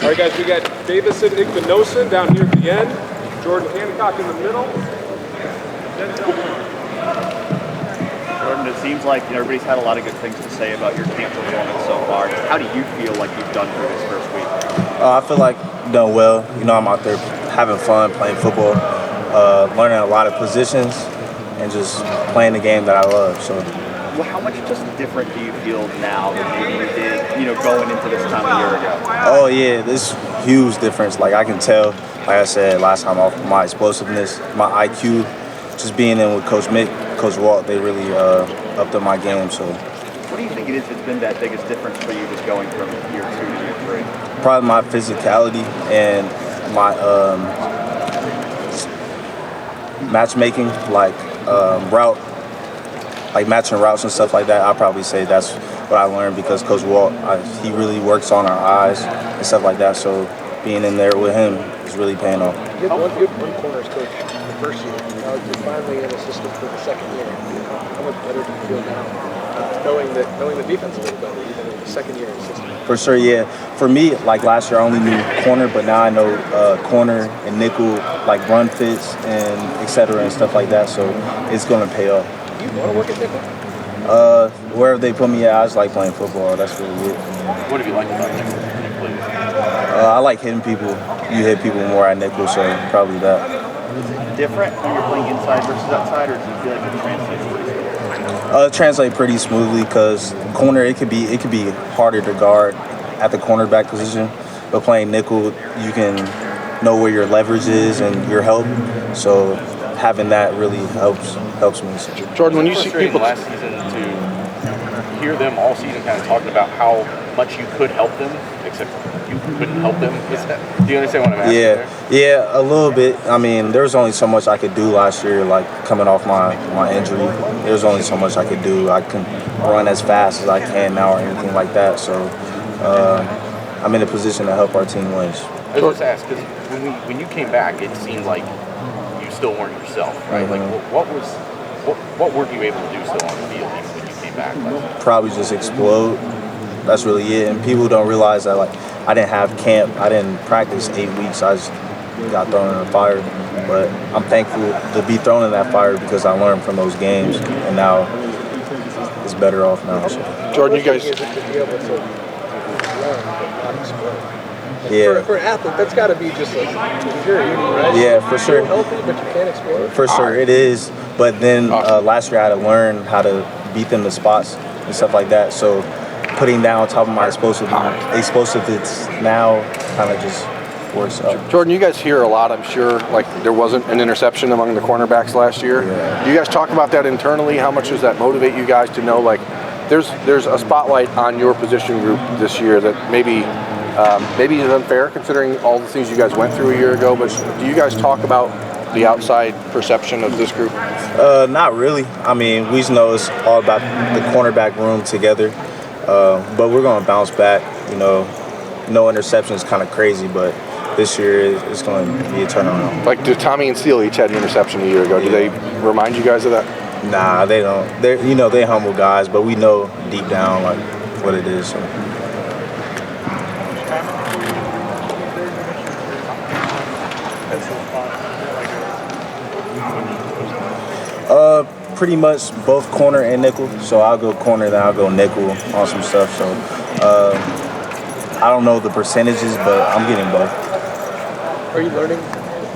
All right, guys, we got Davison Igvinosa down here at the end, Jordan Hancock in the middle. Jordan, it seems like everybody's had a lot of good things to say about your camp performance so far. How do you feel like you've done through this first week? I feel like I've done well. I'm out there having fun, playing football, learning a lot of positions, and just playing the game that I love. So. Well, how much just different do you feel now than maybe you did, going into this time a year ago? Oh yeah, this huge difference. Like I can tell, like I said last time, off my explosiveness, my IQ, just being in with Coach Mick, Coach Walt, they really upped up my game. So. What do you think it is that's been that biggest difference for you just going from year 2 to year 3? Probably my physicality and my matchmaking, route. Like matching routes and stuff like that, I'll probably say that's what I learned because Coach Walt, he really works on our eyes and stuff like that. So being in there with him is really paying off. You had one corners coach the first year. Now you're finally an assistant for the second year. How much better do you feel now, knowing the defense a little better, even in the second year assistant? For sure, yeah. For me, like last year, I only knew corner, but now I know corner and nickel, like run fits and et cetera and stuff like that. So it's gonna pay off. You want to work at nickel? Wherever they put me at, I just like playing football. That's really it. What have you liked about nickel? I like hitting people. You hit people more at nickel, so probably that. Is it different when you're playing inside versus outside, or do you feel like it translates pretty smoothly? It translates pretty smoothly because corner, it could be harder to guard at the cornerback position, but playing nickel, you can know where your leverage is and your help. So having that really helps me. Jordan, when you see people last season to hear them all season kind of talking about how much you could help them, except you couldn't help them. Do you understand what I'm asking? Yeah, a little bit. I mean, there was only so much I could do last year, like coming off my injury. There was only so much I could do. I couldn't run as fast as I can now or anything like that. So I'm in a position to help our team win. I was just ask because when you came back, it seemed like you still weren't yourself, right? Mm-hmm. Like what were you able to do still on the field even when you came back? Probably just explode. That's really it. And people don't realize that I didn't have camp. I didn't practice 8 weeks. I just got thrown in the fire. But I'm thankful to be thrown in that fire because I learned from those games, and now it's better off now. So. Jordan, you guys. Yeah. For an athlete, that's got to be just like infuriating, right? Yeah, for sure. You're healthy, but you can't explode. For sure, it is. But then last year I had to learn how to beat them to spots and stuff like that. So putting that on top of my explosive it's now kind of just works out. Jordan, you guys hear a lot, I'm sure, like there wasn't an interception among the cornerbacks last year. Yeah. Do you guys talk about that internally? How much does that motivate you guys to know, like, there's a spotlight on your position group this year that maybe is unfair considering all the things you guys went through a year ago, but do you guys talk about the outside perception of this group? Not really. I mean, we just know it's all about the cornerback room together. But we're going to bounce back. No interception is kind of crazy, but this year it's going to be a turnaround. Like, Tommy and Steele each had an interception a year ago. Do they remind you guys of that? Nah, they don't. They're humble guys, but we know deep down what it is. So. Pretty much both corner and nickel. So I'll go corner, then I'll go nickel on some stuff. So I don't know the percentages, but I'm getting both. Are you learning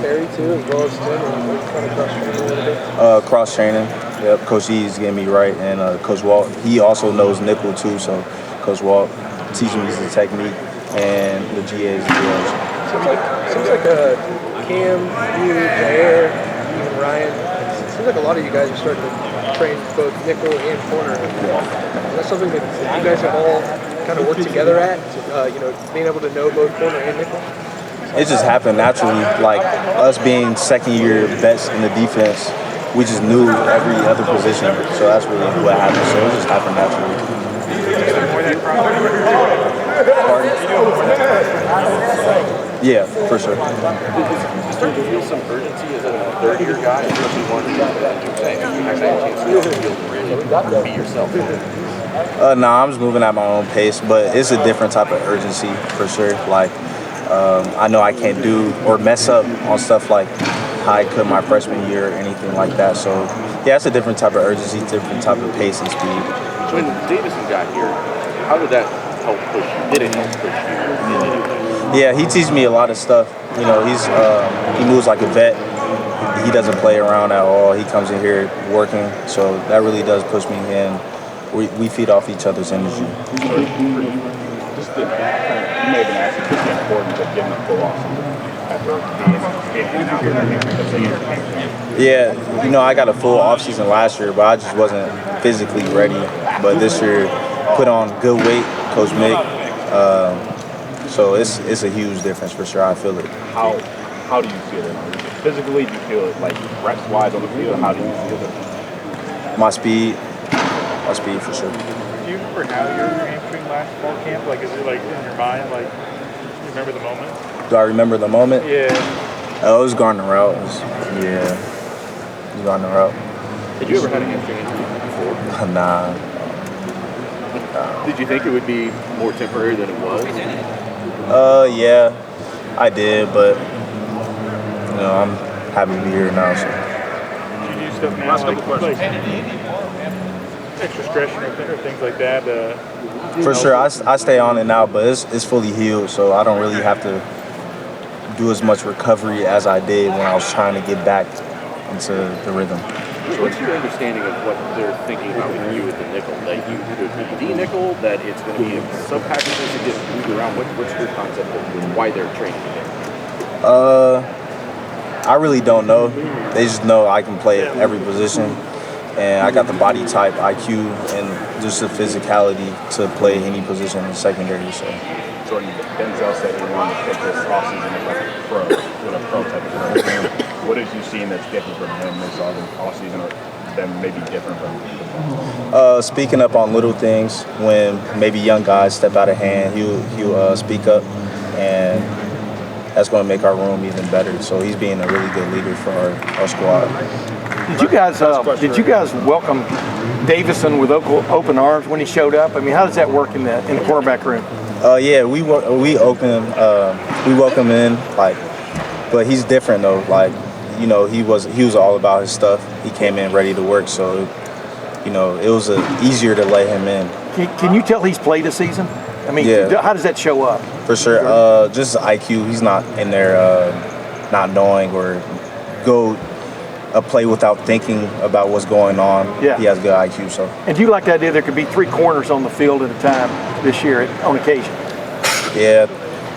Barry too, as well as Tim? Are you kind of cross-training a little bit? Cross-training. Yep, Coach E is getting me right, and Coach Walt, he also knows nickel too. So Coach Walt teaching me the technique and the GAs as well. Seems like Cam, you, Jair, even Ryan. Seems like a lot of you guys are starting to train both nickel and corner. Is that something that you guys have all kind of worked together at? Being able to know both corner and nickel? It just happened naturally. Like us being second-year vets in the defense, we just knew every other position. So that's really what happened. So it just happened naturally. Yeah, for sure. You start to feel some urgency as a third-year guy, especially one who's saying you have a chance to feel ready to be yourself. No, I'm just moving at my own pace, but it's a different type of urgency for sure. Like I know I can't do or mess up on stuff like how I could my freshman year or anything like that. So yeah, it's a different type of urgency, different type of pace and speed. When Davison got here, how did that help push you? Did it help push you? Yeah, he teaches me a lot of stuff. You know, he moves like a vet. He doesn't play around at all. He comes in here working, so that really does push me in. We feed off each other's energy. Just you may have been asking just the importance of getting a full offseason after being out here. Yeah, you know, I got a full offseason last year, but I just wasn't physically ready. But this year, put on good weight, Coach Mick. So it's a huge difference for sure. I feel it. How do you feel it? Physically, do you feel it like reps-wise on the field? How do you feel it? My speed for sure. Do you remember how your hamstring last fall camp? Like, is it like in your mind? Like, you remember the moment? Do I remember the moment? Yeah. Oh, it was going the route. It was going the route. Had you ever had a hamstring injury before? Nah. Did you think it would be more temporary than it was? Yeah, I did, but you know, I'm happy to be here now. So. Do you do stuff now, like extra stretching or things like that? For sure, I stay on it now, but it's fully healed, so I don't really have to do as much recovery as I did when I was trying to get back into the rhythm. What's your understanding of what they're thinking about with you at the nickel? That you could be the nickel, that it's going to be a sub-package to get moved around? What's your concept of why they're training together? I really don't know. They just know I can play at every position, and I got the body type, IQ, and just the physicality to play any position in secondary. So. Jordan, Denzel said he wanted to take this offseason as like a pro, with a pro type of player. What have you seen that's different from him this offseason, or that may be different from speaking up on little things when maybe young guys step out of hand, he'll speak up, and that's going to make our room even better. So he's being a really good leader for our squad. Did you guys welcome Davison with open arms when he showed up? I mean, how does that work in the quarterback room? Yeah, we welcome him in, like, but he's different though. Like, you know, he was all about his stuff. He came in ready to work, so you know, it was easier to let him in. Can you tell he's played a season? I mean, yeah. How does that show up? For sure, just IQ. He's not in there not knowing or go a play without thinking about what's going on. Yeah. He has good IQ. So. And do you like the idea there could be 3 corners on the field at a time this year on occasion? Yeah.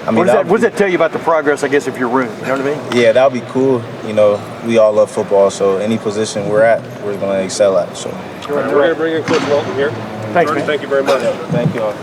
I mean, what does that tell you about the progress, I guess, of your room? You know what I mean? Yeah, that would be cool. You know, we all love football, so any position we're at, we're going to excel at. So. We're going to bring in Coach Walton here. Thanks, Jordan, man. thank you very much. Thank you all.